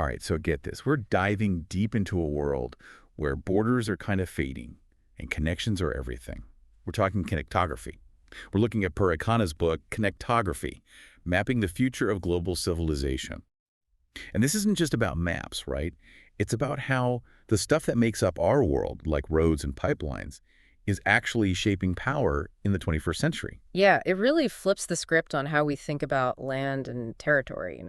All right, so get this. We're diving deep into a world where borders are kind of fading and connections are everything. We're talking connectography. We're looking at Parag book, Connectography, Mapping the Future of Global Civilization. And this isn't just about maps, right? It's about how the stuff that makes up our world, like roads and pipelines, is actually shaping power in the 21st century. Yeah, it really flips the script on how we think about land and territory.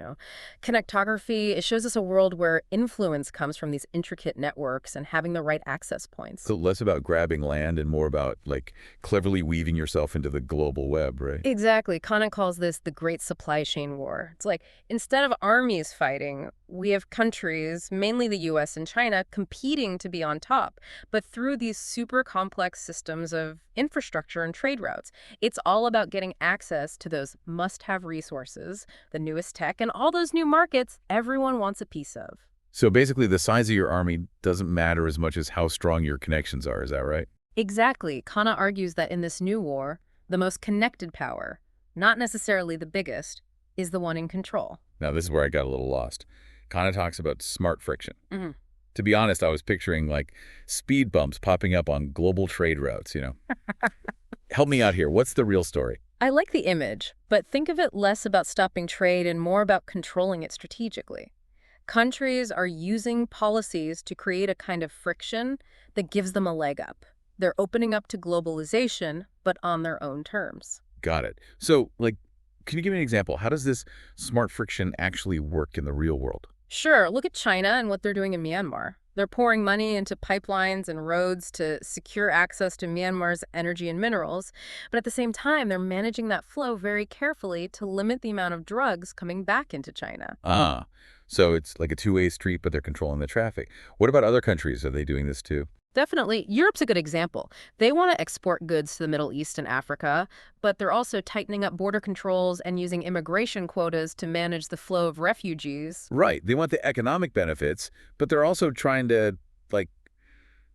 Connectography, it shows us a world where influence comes from these intricate networks and having the right access points. So less about grabbing land and more about, like, cleverly weaving yourself into the global web, right? Exactly. Khanna calls this the Great Supply Chain War. It's like, instead of armies fighting, we have countries, mainly the US and China, competing to be on top, but through these super complex systems of infrastructure and trade routes. It's all about getting access to those must-have resources, the newest tech, and all those new markets everyone wants a piece of. So basically, the size of your army doesn't matter as much as how strong your connections are. Is that right? Exactly. Khanna argues that in this new war, the most connected power, not necessarily the biggest, is the one in control. Now, this is where I got a little lost. Khanna talks about smart friction. Mhm. To be honest, I was picturing, like, speed bumps popping up on global trade routes. Help me out here. What's the real story? I like the image, but think of it less about stopping trade and more about controlling it strategically. Countries are using policies to create a kind of friction that gives them a leg up. They're opening up to globalization, but on their own terms. Got it. So, like, can you give me an example? How does this smart friction actually work in the real world? Sure, look at China and what they're doing in Myanmar. They're pouring money into pipelines and roads to secure access to Myanmar's energy and minerals, but at the same time, they're managing that flow very carefully to limit the amount of drugs coming back into China. Ah, so it's like a two-way street, but they're controlling the traffic. What about other countries? Are they doing this too? Definitely. Europe's a good example. They want to export goods to the Middle East and Africa, but they're also tightening up border controls and using immigration quotas to manage the flow of refugees. Right. They want the economic benefits, but they're also trying to, like,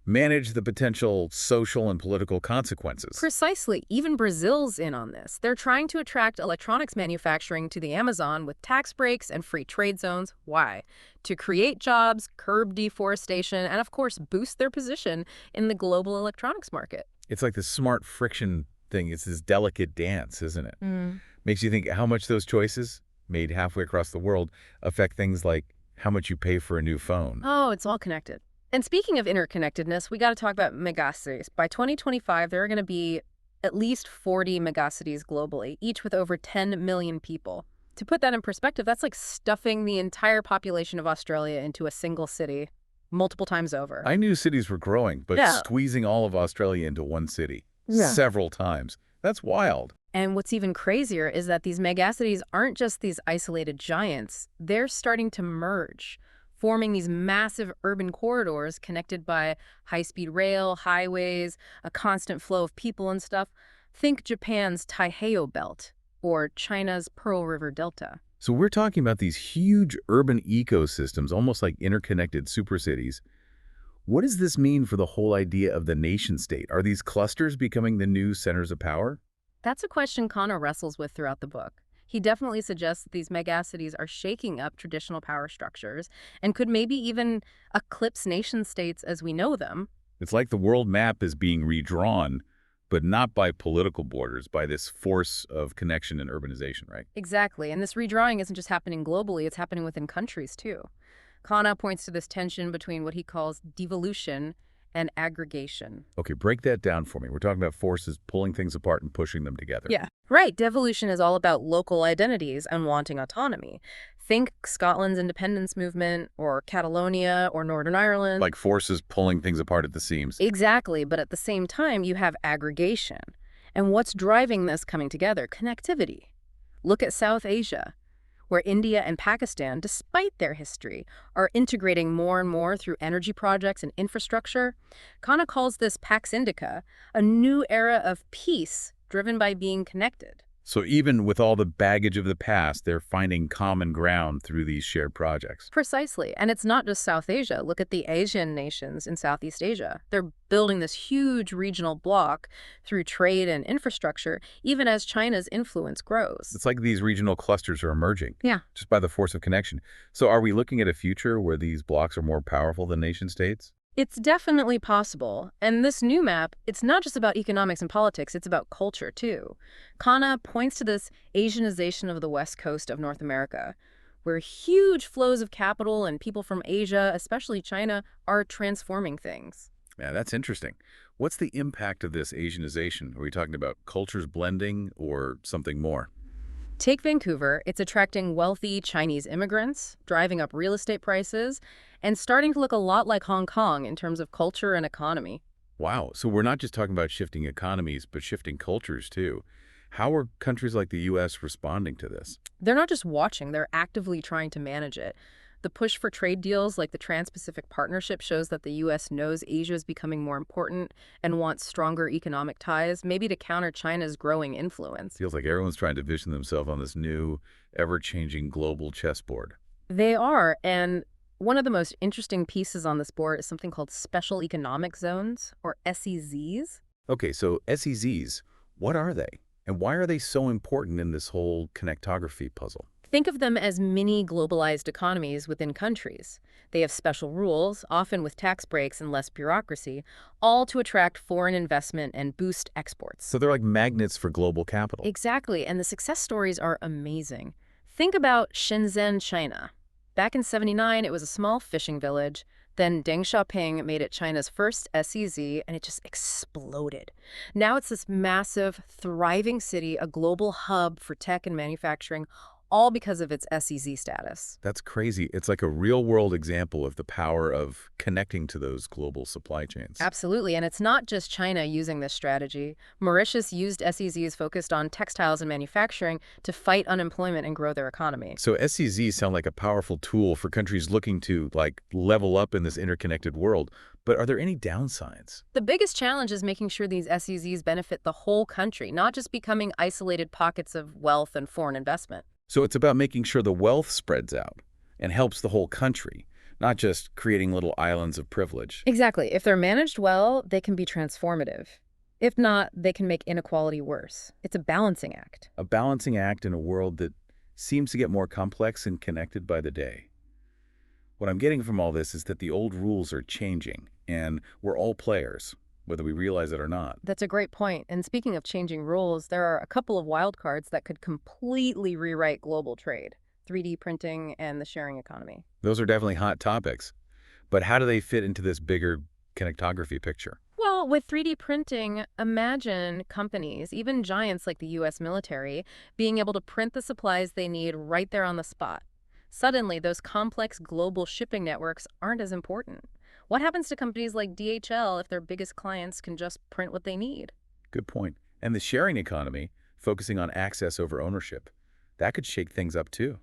manage the potential social and political consequences. Precisely. Even Brazil's in on this. They're trying to attract electronics manufacturing to the Amazon with tax breaks and free trade zones. Why? To create jobs, curb deforestation, and of course, boost their position in the global electronics market. It's like the smart friction thing. It's this delicate dance, isn't it? Mm. Makes you think how much those choices made halfway across the world affect things like how much you pay for a new phone. Oh, it's all connected. And speaking of interconnectedness, we got to talk about megacities. By 2025, there are going to be at least 40 megacities globally, each with over 10 million people. To put that in perspective, that's like stuffing the entire population of Australia into a single city multiple times over. I knew cities were growing, but Yeah. squeezing all of Australia into one city Yeah. several times, that's wild. And what's even crazier is that these megacities aren't just these isolated giants. They're starting to merge, forming these massive urban corridors connected by high-speed rail, highways, a constant flow of people and stuff. Think Japan's Taiheiyo Belt or China's Pearl River Delta. So we're talking about these huge urban ecosystems, almost like interconnected supercities. What does this mean for the whole idea of the nation state? Are these clusters becoming the new centers of power? That's a question Khanna wrestles with throughout the book. He definitely suggests that these megacities are shaking up traditional power structures and could maybe even eclipse nation states as we know them. It's like the world map is being redrawn, but not by political borders, by this force of connection and urbanization, right? Exactly, and this redrawing isn't just happening globally, it's happening within countries too. Khanna points to this tension between what he calls devolution and aggregation. Okay, break that down for me. We're talking about forces pulling things apart and pushing them together. Yeah. Right, devolution is all about local identities and wanting autonomy. Think Scotland's independence movement, or Catalonia, or Northern Ireland. Like forces pulling things apart at the seams. Exactly, but at the same time, you have aggregation. And what's driving this coming together? Connectivity. Look at South Asia, where India and Pakistan, despite their history, are integrating more and more through energy projects and infrastructure. Khanna calls this Pax Indica, a new era of peace driven by being connected. So even with all the baggage of the past, they're finding common ground through these shared projects. Precisely. And it's not just South Asia. Look at the Asian nations in Southeast Asia. They're building this huge regional bloc through trade and infrastructure, even as China's influence grows. It's like these regional clusters are emerging Yeah. just by the force of connection. So are we looking at a future where these blocks are more powerful than nation states? It's definitely possible. And this new map, it's not just about economics and politics, it's about culture too. Khanna points to this Asianization of the west coast of North America, where huge flows of capital and people from Asia, especially China, are transforming things. Yeah, that's interesting. What's the impact of this Asianization? Are we talking about cultures blending or something more? Take Vancouver, it's attracting wealthy Chinese immigrants, driving up real estate prices, and starting to look a lot like Hong Kong in terms of culture and economy. Wow, so we're not just talking about shifting economies, but shifting cultures too. How are countries like the U.S. responding to this? They're not just watching, they're actively trying to manage it. The push for trade deals like the Trans-Pacific Partnership shows that the U.S. knows Asia is becoming more important and wants stronger economic ties, maybe to counter China's growing influence. Feels like everyone's trying to vision themselves on this new, ever-changing global chessboard. They are, and one of the most interesting pieces on this board is something called Special Economic Zones, or SEZs. Okay, so SEZs, what are they? And why are they so important in this whole connectography puzzle? Think of them as mini globalized economies within countries. They have special rules, often with tax breaks and less bureaucracy, all to attract foreign investment and boost exports. So they're like magnets for global capital. Exactly, and the success stories are amazing. Think about Shenzhen, China. Back in '79, it was a small fishing village. Then Deng Xiaoping made it China's first SEZ, and it just exploded. Now it's this massive, thriving city, a global hub for tech and manufacturing, all because of its SEZ status. That's crazy. It's like a real-world example of the power of connecting to those global supply chains. Absolutely, and it's not just China using this strategy. Mauritius used SEZs focused on textiles and manufacturing to fight unemployment and grow their economy. So SEZs sound like a powerful tool for countries looking to, like, level up in this interconnected world. But are there any downsides? The biggest challenge is making sure these SEZs benefit the whole country, not just becoming isolated pockets of wealth and foreign investment. So it's about making sure the wealth spreads out and helps the whole country, not just creating little islands of privilege. Exactly. If they're managed well, they can be transformative. If not, they can make inequality worse. It's a balancing act. A balancing act in a world that seems to get more complex and connected by the day. What I'm getting from all this is that the old rules are changing, and we're all players, whether we realize it or not. That's a great point. And speaking of changing rules, there are a couple of wild cards that could completely rewrite global trade: 3D printing and the sharing economy. Those are definitely hot topics. But how do they fit into this bigger connectography picture? Well, with 3D printing, imagine companies, even giants like the US military, being able to print the supplies they need right there on the spot. Suddenly, those complex global shipping networks aren't as important. What happens to companies like DHL if their biggest clients can just print what they need? Good point. And the sharing economy, focusing on access over ownership, that could shake things up too.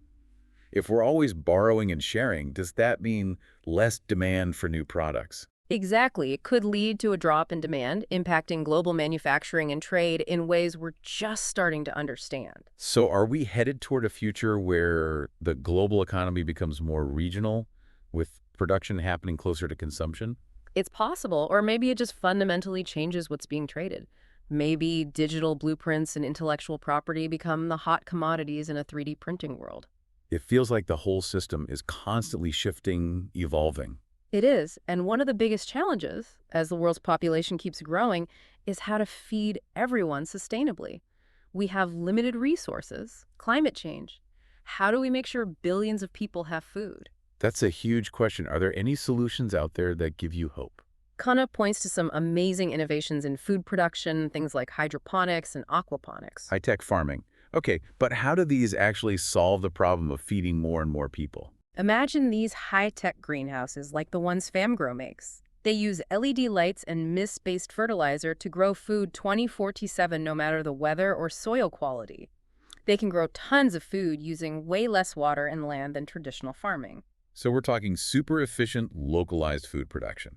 If we're always borrowing and sharing, does that mean less demand for new products? Exactly. It could lead to a drop in demand, impacting global manufacturing and trade in ways we're just starting to understand. So are we headed toward a future where the global economy becomes more regional, with production happening closer to consumption? It's possible, or maybe it just fundamentally changes what's being traded. Maybe digital blueprints and intellectual property become the hot commodities in a 3D printing world. It feels like the whole system is constantly shifting, evolving. It is, and one of the biggest challenges, as the world's population keeps growing, is how to feed everyone sustainably. We have limited resources, climate change. How do we make sure billions of people have food? That's a huge question. Are there any solutions out there that give you hope? Khanna points to some amazing innovations in food production, things like hydroponics and aquaponics. High-tech farming. Okay, but how do these actually solve the problem of feeding more and more people? Imagine these high-tech greenhouses like the ones FamGrow makes. They use LED lights and mist-based fertilizer to grow food 24/7 no matter the weather or soil quality. They can grow tons of food using way less water and land than traditional farming. So we're talking super efficient, localized food production,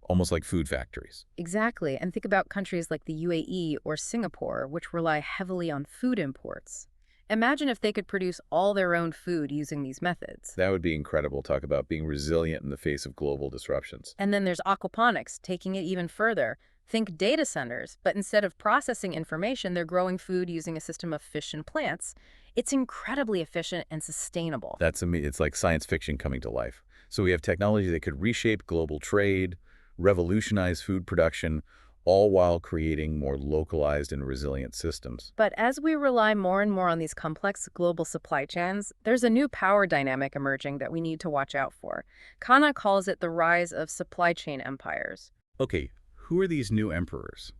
almost like food factories. Exactly. And think about countries like the UAE or Singapore, which rely heavily on food imports. Imagine if they could produce all their own food using these methods. That would be incredible. Talk about being resilient in the face of global disruptions. And then there's aquaponics, taking it even further. Think data centers, but instead of processing information, they're growing food using a system of fish and plants. It's incredibly efficient and sustainable. It's like science fiction coming to life. So we have technology that could reshape global trade, revolutionize food production, all while creating more localized and resilient systems. But as we rely more and more on these complex global supply chains, there's a new power dynamic emerging that we need to watch out for. Khanna calls it the rise of supply chain empires. Okay, who are these new emperors?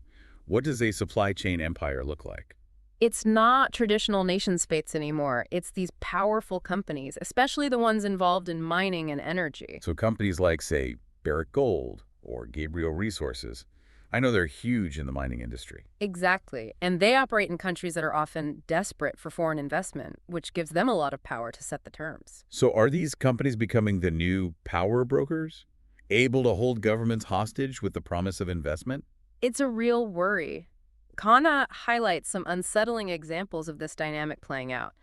What does a supply chain empire look like? It's not traditional nation states anymore. It's these powerful companies, especially the ones involved in mining and energy. So companies like, say, Barrick Gold or Gabriel Resources, I know they're huge in the mining industry. Exactly. And they operate in countries that are often desperate for foreign investment, which gives them a lot of power to set the terms. So are these companies becoming the new power brokers? Able to hold governments hostage with the promise of investment? It's a real worry. Khanna highlights some unsettling examples of this dynamic playing out.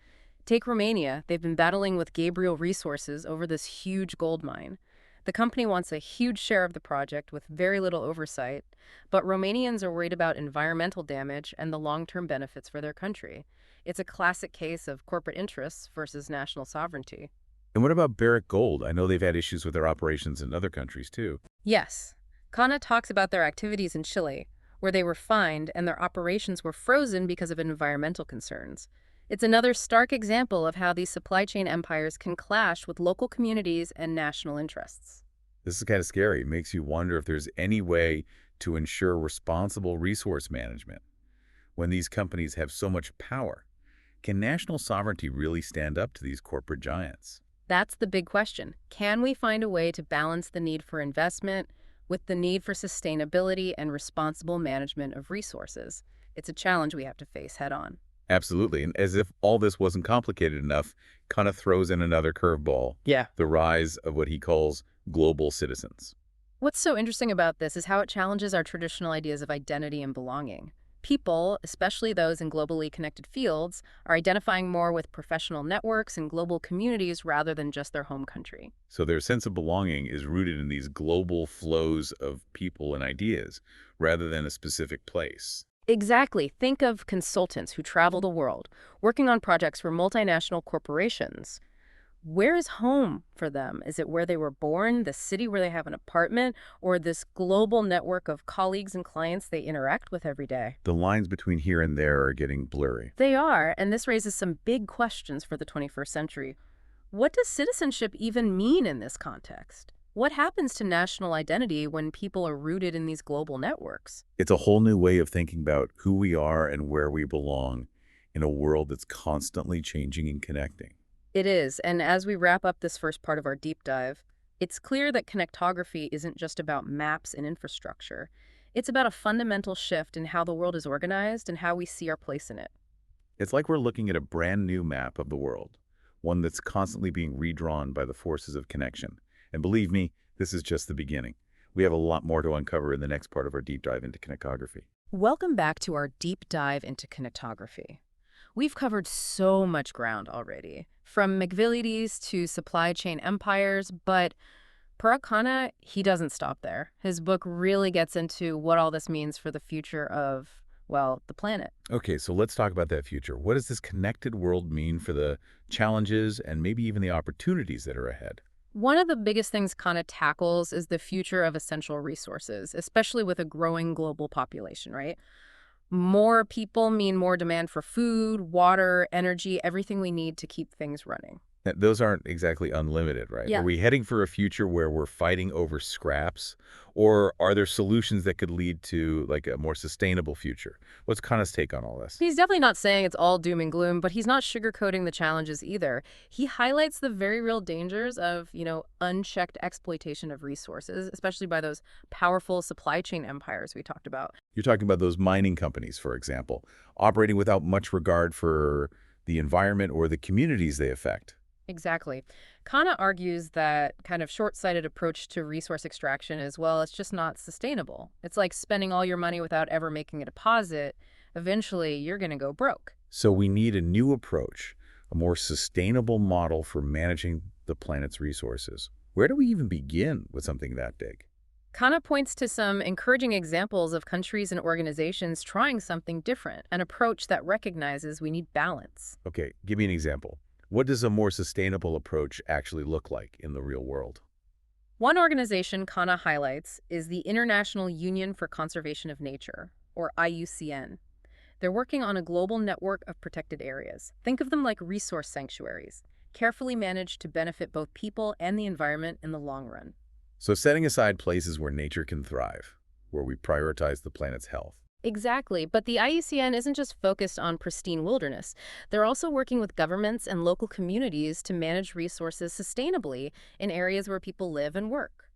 Take Romania. They've been battling with Gabriel Resources over this huge gold mine. The company wants a huge share of the project with very little oversight, but Romanians are worried about environmental damage and the long-term benefits for their country. It's a classic case of corporate interests versus national sovereignty. And what about Barrick Gold? I know they've had issues with their operations in other countries, too. Yes, Khanna talks about their activities in Chile, where they were fined and their operations were frozen because of environmental concerns. It's another stark example of how these supply chain empires can clash with local communities and national interests. This is kind of scary. It makes you wonder if there's any way to ensure responsible resource management. When these companies have so much power, can national sovereignty really stand up to these corporate giants? That's the big question. Can we find a way to balance the need for investment with the need for sustainability and responsible management of resources? It's a challenge we have to face head on. Absolutely. And as if all this wasn't complicated enough, kind of throws in another curveball, Yeah. the rise of what he calls global citizens. What's so interesting about this is how it challenges our traditional ideas of identity and belonging. People, especially those in globally connected fields, are identifying more with professional networks and global communities rather than just their home country. So their sense of belonging is rooted in these global flows of people and ideas rather than a specific place. Exactly. Think of consultants who travel the world, working on projects for multinational corporations. Where is home for them? Is it where they were born, the city where they have an apartment, or this global network of colleagues and clients they interact with every day? The lines between here and there are getting blurry. They are, and this raises some big questions for the 21st century. What does citizenship even mean in this context? What happens to national identity when people are rooted in these global networks? It's a whole new way of thinking about who we are and where we belong in a world that's constantly changing and connecting. It is, and as we wrap up this first part of our deep dive, it's clear that connectography isn't just about maps and infrastructure. It's about a fundamental shift in how the world is organized and how we see our place in it. It's like we're looking at a brand new map of the world, one that's constantly being redrawn by the forces of connection. And believe me, this is just the beginning. We have a lot more to uncover in the next part of our deep dive into connectography. Welcome back to our deep dive into connectography. We've covered so much ground already, from McVillities to supply chain empires, but Parag Khanna, he doesn't stop there. His book really gets into what all this means for the future of, well, the planet. Okay, so let's talk about that future. What does this connected world mean for the challenges and maybe even the opportunities that are ahead? One of the biggest things Khanna tackles is the future of essential resources, especially with a growing global population, right? More people mean more demand for food, water, energy, everything we need to keep things running. Those aren't exactly unlimited, right? Yeah. Are we heading for a future where we're fighting over scraps, or are there solutions that could lead to like a more sustainable future? What's Khanna's take on all this? He's definitely not saying it's all doom and gloom, but he's not sugarcoating the challenges either. He highlights the very real dangers of, unchecked exploitation of resources, especially by those powerful supply chain empires we talked about. You're talking about those mining companies, for example, operating without much regard for the environment or the communities they affect. Exactly. Khanna argues that kind of short-sighted approach to resource extraction is, well, it's just not sustainable. It's like spending all your money without ever making a deposit. Eventually, you're going to go broke. So we need a new approach, a more sustainable model for managing the planet's resources. Where do we even begin with something that big? Khanna points to some encouraging examples of countries and organizations trying something different, an approach that recognizes we need balance. Okay, give me an example. What does a more sustainable approach actually look like in the real world? One organization Khanna highlights is the International Union for Conservation of Nature, or IUCN. They're working on a global network of protected areas. Think of them like resource sanctuaries, carefully managed to benefit both people and the environment in the long run. So setting aside places where nature can thrive, where we prioritize the planet's health. Exactly, but the IUCN isn't just focused on pristine wilderness. They're also working with governments and local communities to manage resources sustainably in areas where people live and work.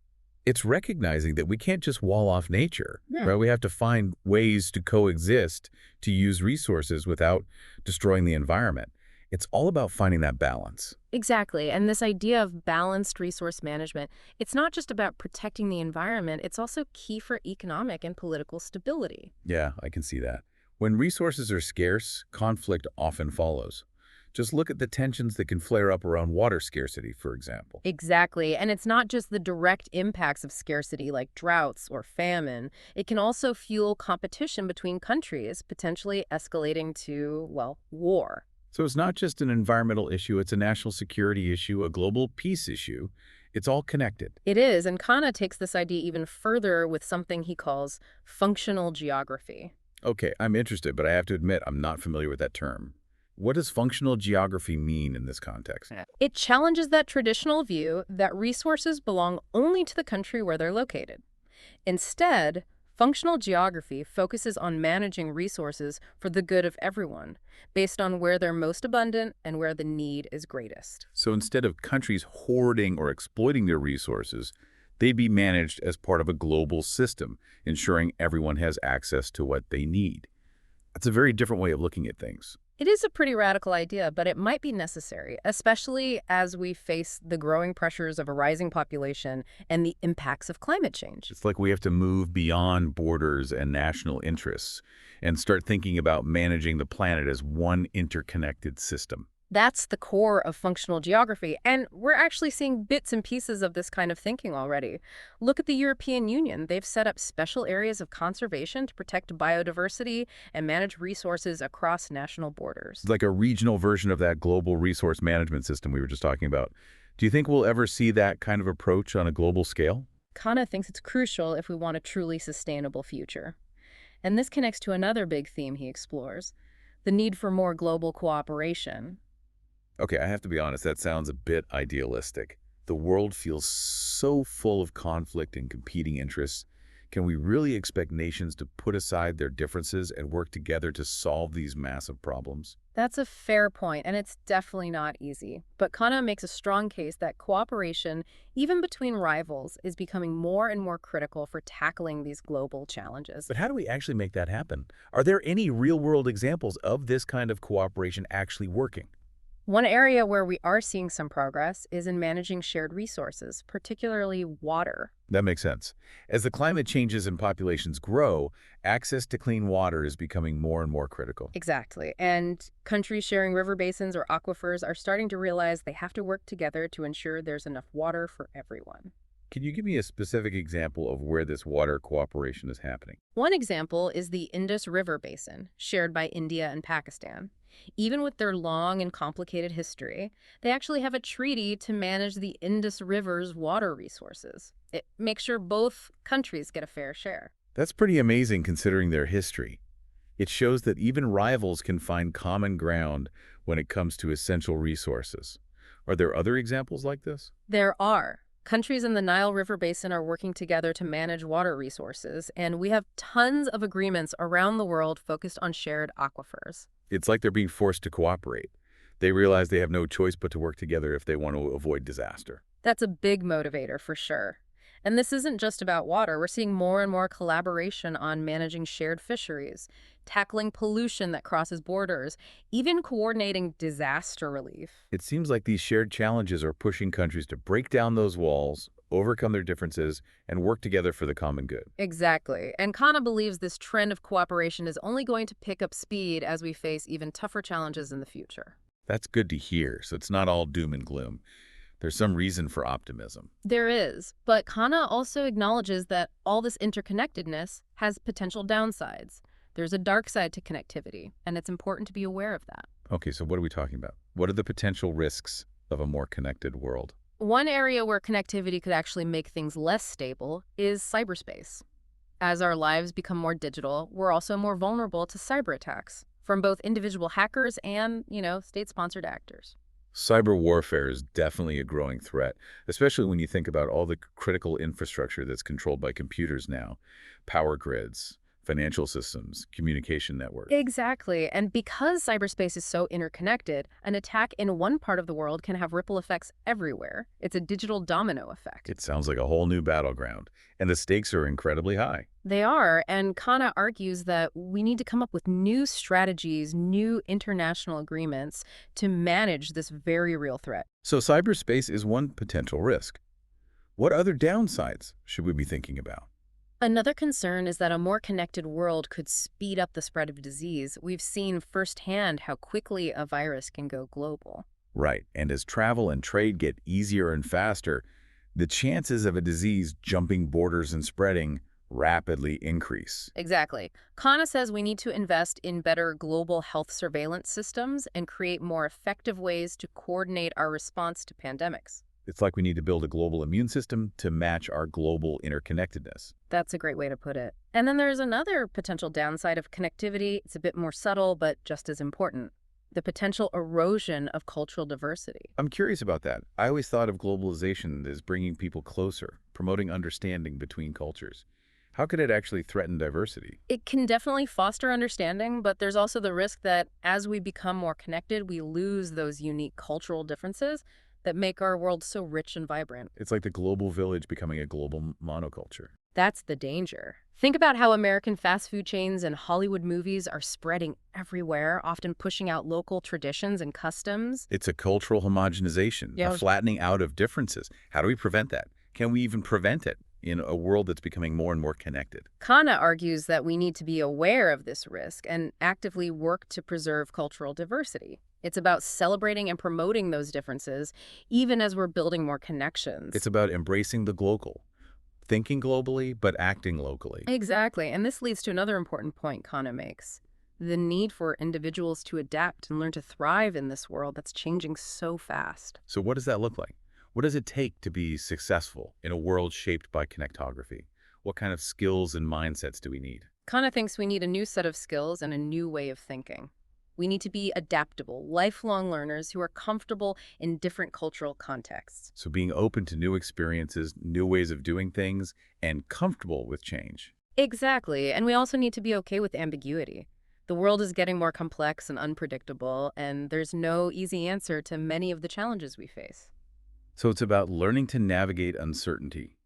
It's recognizing that we can't just wall off nature, Yeah. right? We have to find ways to coexist, to use resources without destroying the environment. It's all about finding that balance. Exactly, and this idea of balanced resource management, it's not just about protecting the environment, it's also key for economic and political stability. Yeah, I can see that. When resources are scarce, conflict often follows. Just look at the tensions that can flare up around water scarcity, for example. Exactly. And it's not just the direct impacts of scarcity like droughts or famine. It can also fuel competition between countries, potentially escalating to, well, war. So it's not just an environmental issue, it's a national security issue, a global peace issue. It's all connected. It is, and Khanna takes this idea even further with something he calls functional geography. Okay, I'm interested, but I have to admit I'm not familiar with that term. What does functional geography mean in this context? Yeah. It challenges that traditional view that resources belong only to the country where they're located. Instead, functional geography focuses on managing resources for the good of everyone, based on where they're most abundant and where the need is greatest. So instead of countries hoarding or exploiting their resources, they'd be managed as part of a global system, ensuring everyone has access to what they need. That's a very different way of looking at things. It is a pretty radical idea, but it might be necessary, especially as we face the growing pressures of a rising population and the impacts of climate change. It's like we have to move beyond borders and national interests and start thinking about managing the planet as one interconnected system. That's the core of functional geography, and we're actually seeing bits and pieces of this kind of thinking already. Look at the European Union. They've set up special areas of conservation to protect biodiversity and manage resources across national borders. It's like a regional version of that global resource management system we were just talking about. Do you think we'll ever see that kind of approach on a global scale? Khanna thinks it's crucial if we want a truly sustainable future. And this connects to another big theme he explores, the need for more global cooperation. Okay, I have to be honest, that sounds a bit idealistic. The world feels so full of conflict and competing interests. Can we really expect nations to put aside their differences and work together to solve these massive problems? That's a fair point, and it's definitely not easy. But Khanna makes a strong case that cooperation, even between rivals, is becoming more and more critical for tackling these global challenges. But how do we actually make that happen? Are there any real-world examples of this kind of cooperation actually working? One area where we are seeing some progress is in managing shared resources, particularly water. That makes sense. As the climate changes and populations grow, access to clean water is becoming more and more critical. Exactly. And countries sharing river basins or aquifers are starting to realize they have to work together to ensure there's enough water for everyone. Can you give me a specific example of where this water cooperation is happening? One example is the Indus River Basin, shared by India and Pakistan. Even with their long and complicated history, they actually have a treaty to manage the Indus River's water resources. It makes sure both countries get a fair share. That's pretty amazing considering their history. It shows that even rivals can find common ground when it comes to essential resources. Are there other examples like this? There are. Countries in the Nile River Basin are working together to manage water resources, and we have tons of agreements around the world focused on shared aquifers. It's like they're being forced to cooperate. They realize they have no choice but to work together if they want to avoid disaster. That's a big motivator for sure. And this isn't just about water. We're seeing more and more collaboration on managing shared fisheries, tackling pollution that crosses borders, even coordinating disaster relief. It seems like these shared challenges are pushing countries to break down those walls, overcome their differences, and work together for the common good. Exactly. And Khanna believes this trend of cooperation is only going to pick up speed as we face even tougher challenges in the future. That's good to hear, so it's not all doom and gloom. There's some reason for optimism. There is, but Khanna also acknowledges that all this interconnectedness has potential downsides. There's a dark side to connectivity, and it's important to be aware of that. Okay, so what are we talking about? What are the potential risks of a more connected world? One area where connectivity could actually make things less stable is cyberspace. As our lives become more digital, we're also more vulnerable to cyber attacks from both individual hackers and, state-sponsored actors. Cyber warfare is definitely a growing threat, especially when you think about all the critical infrastructure that's controlled by computers now. Power grids, financial systems, communication networks. Exactly. And because cyberspace is so interconnected, an attack in one part of the world can have ripple effects everywhere. It's a digital domino effect. It sounds like a whole new battleground, and the stakes are incredibly high. They are, and Khanna argues that we need to come up with new strategies, new international agreements to manage this very real threat. So cyberspace is one potential risk. What other downsides should we be thinking about? Another concern is that a more connected world could speed up the spread of disease. We've seen firsthand how quickly a virus can go global. Right, and as travel and trade get easier and faster, the chances of a disease jumping borders and spreading rapidly increase. Exactly. Khanna says we need to invest in better global health surveillance systems and create more effective ways to coordinate our response to pandemics. It's like we need to build a global immune system to match our global interconnectedness. That's a great way to put it. And then there's another potential downside of connectivity. It's a bit more subtle, but just as important. The potential erosion of cultural diversity. I'm curious about that. I always thought of globalization as bringing people closer, promoting understanding between cultures. How could it actually threaten diversity? It can definitely foster understanding, but there's also the risk that as we become more connected, we lose those unique cultural differences that make our world so rich and vibrant. It's like the global village becoming a global monoculture. That's the danger. Think about how American fast food chains and Hollywood movies are spreading everywhere, often pushing out local traditions and customs. It's a cultural homogenization, Yeah, a flattening out of differences. How do we prevent that? Can we even prevent it in a world that's becoming more and more connected? Khanna argues that we need to be aware of this risk and actively work to preserve cultural diversity. It's about celebrating and promoting those differences, even as we're building more connections. It's about embracing the global, thinking globally, but acting locally. Exactly. And this leads to another important point Khanna makes. The need for individuals to adapt and learn to thrive in this world that's changing so fast. So what does that look like? What does it take to be successful in a world shaped by connectography? What kind of skills and mindsets do we need? Khanna thinks we need a new set of skills and a new way of thinking. We need to be adaptable, lifelong learners who are comfortable in different cultural contexts. So being open to new experiences, new ways of doing things, and comfortable with change. Exactly. And we also need to be okay with ambiguity. The world is getting more complex and unpredictable, and there's no easy answer to many of the challenges we face. So it's about learning to navigate uncertainty,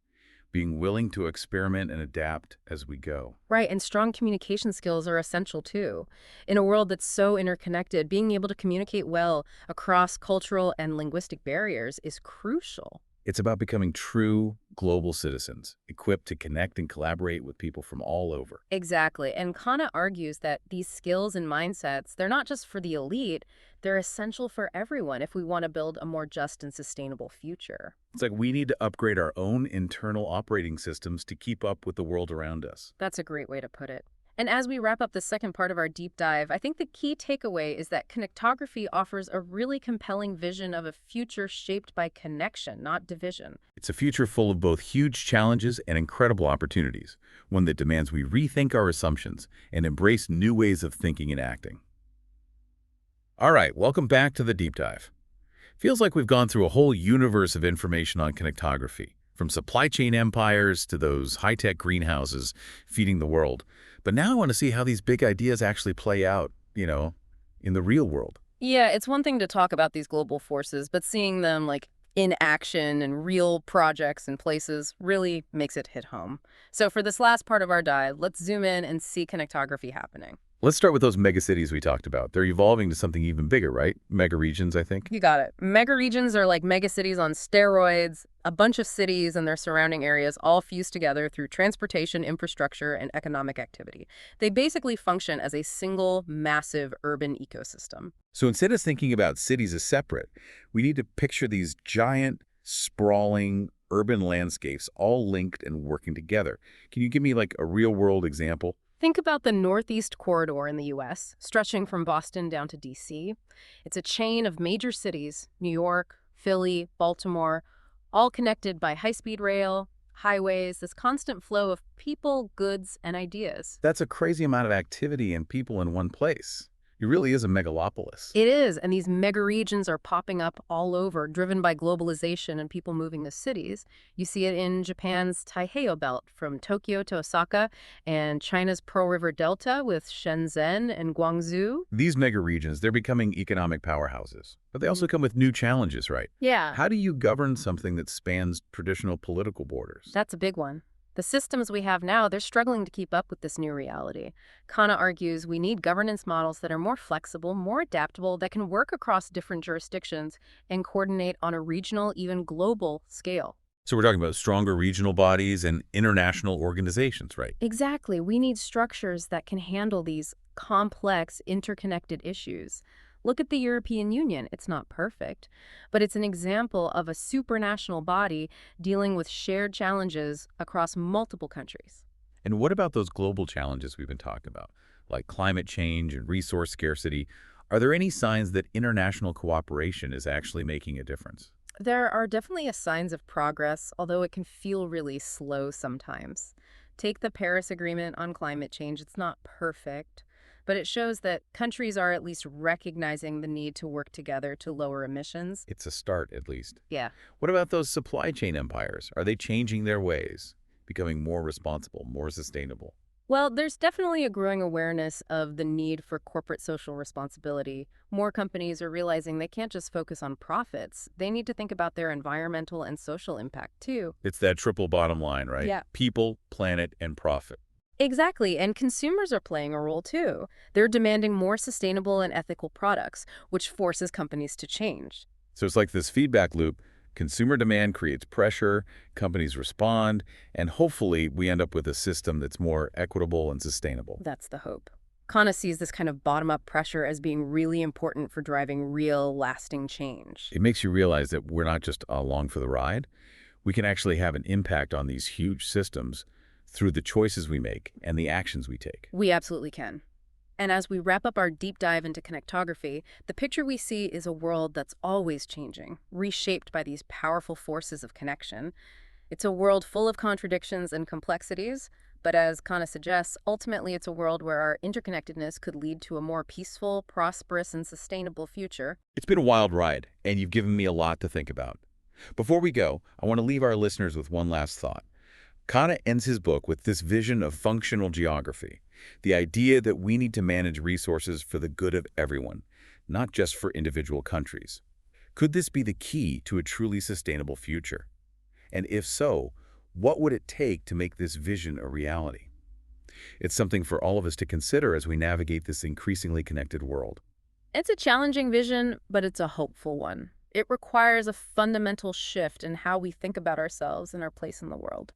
being willing to experiment and adapt as we go. Right, and strong communication skills are essential too. In a world that's so interconnected, being able to communicate well across cultural and linguistic barriers is crucial. It's about becoming true global citizens, equipped to connect and collaborate with people from all over. Exactly. And Khanna argues that these skills and mindsets, they're not just for the elite, they're essential for everyone if we want to build a more just and sustainable future. It's like we need to upgrade our own internal operating systems to keep up with the world around us. That's a great way to put it. And as we wrap up the second part of our deep dive, I think the key takeaway is that connectography offers a really compelling vision of a future shaped by connection, not division. It's a future full of both huge challenges and incredible opportunities, one that demands we rethink our assumptions and embrace new ways of thinking and acting. All right, welcome back to the deep dive. Feels like we've gone through a whole universe of information on connectography, from supply chain empires to those high-tech greenhouses feeding the world. But now I want to see how these big ideas actually play out, in the real world. Yeah, it's one thing to talk about these global forces, but seeing them in action and real projects and places really makes it hit home. So for this last part of our dive, let's zoom in and see connectography happening. Let's start with those megacities we talked about. They're evolving to something even bigger, right? Mega regions, I think. You got it. Mega regions are like megacities on steroids, a bunch of cities and their surrounding areas all fused together through transportation, infrastructure, and economic activity. They basically function as a single, massive urban ecosystem. So instead of thinking about cities as separate, we need to picture these giant, sprawling urban landscapes all linked and working together. Can you give me like a real-world example? Think about the Northeast Corridor in the U.S., stretching from Boston down to D.C. It's a chain of major cities, New York, Philly, Baltimore, all connected by high-speed rail, highways, this constant flow of people, goods, and ideas. That's a crazy amount of activity and people in one place. It really is a megalopolis. It is, and these mega regions are popping up all over, driven by globalization and people moving to cities. You see it in Japan's Taiheiyo Belt, from Tokyo to Osaka, and China's Pearl River Delta with Shenzhen and Guangzhou. These mega regions, they're becoming economic powerhouses. But they also come with new challenges, right? Yeah, How do you govern something that spans traditional political borders? that's a big one. The systems we have now, they're struggling to keep up with this new reality. Khanna argues we need governance models that are more flexible, more adaptable, that can work across different jurisdictions and coordinate on a regional, even global scale. So we're talking about stronger regional bodies and international organizations, right? Exactly. We need structures that can handle these complex, interconnected issues. Look at the European Union. It's not perfect, but it's an example of a supranational body dealing with shared challenges across multiple countries. And what about those global challenges we've been talking about, like climate change and resource scarcity? Are there any signs that international cooperation is actually making a difference? There are definitely signs of progress, although it can feel really slow sometimes. Take the Paris Agreement on climate change. It's not perfect, but it shows that countries are at least recognizing the need to work together to lower emissions. It's a start, at least. Yeah. What about those supply chain empires? Are they changing their ways, becoming more responsible, more sustainable? Well, there's definitely a growing awareness of the need for corporate social responsibility. More companies are realizing they can't just focus on profits. They need to think about their environmental and social impact too. It's that triple bottom line, right? Yeah. People, planet, and profit. Exactly, and consumers are playing a role too. They're demanding more sustainable and ethical products, which forces companies to change. So it's like this feedback loop. Consumer demand creates pressure, companies respond, and hopefully we end up with a system that's more equitable and sustainable. That's the hope. Khanna sees this kind of bottom-up pressure as being really important for driving real, lasting change. It makes you realize that we're not just along for the ride. We can actually have an impact on these huge systems through the choices we make and the actions we take. We absolutely can. And as we wrap up our deep dive into connectography, the picture we see is a world that's always changing, reshaped by these powerful forces of connection. It's a world full of contradictions and complexities, but as Khanna suggests, ultimately it's a world where our interconnectedness could lead to a more peaceful, prosperous, and sustainable future. It's been a wild ride, and you've given me a lot to think about. Before we go, I want to leave our listeners with one last thought. Khanna ends his book with this vision of functional geography, the idea that we need to manage resources for the good of everyone, not just for individual countries. Could this be the key to a truly sustainable future? And if so, what would it take to make this vision a reality? It's something for all of us to consider as we navigate this increasingly connected world. It's a challenging vision, but it's a hopeful one. It requires a fundamental shift in how we think about ourselves and our place in the world.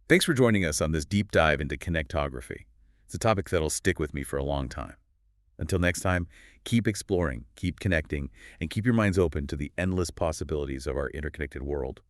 Thanks for joining us on this deep dive into connectography. It's a topic that'll stick with me for a long time. Until next time, keep exploring, keep connecting, and keep your minds open to the endless possibilities of our interconnected world.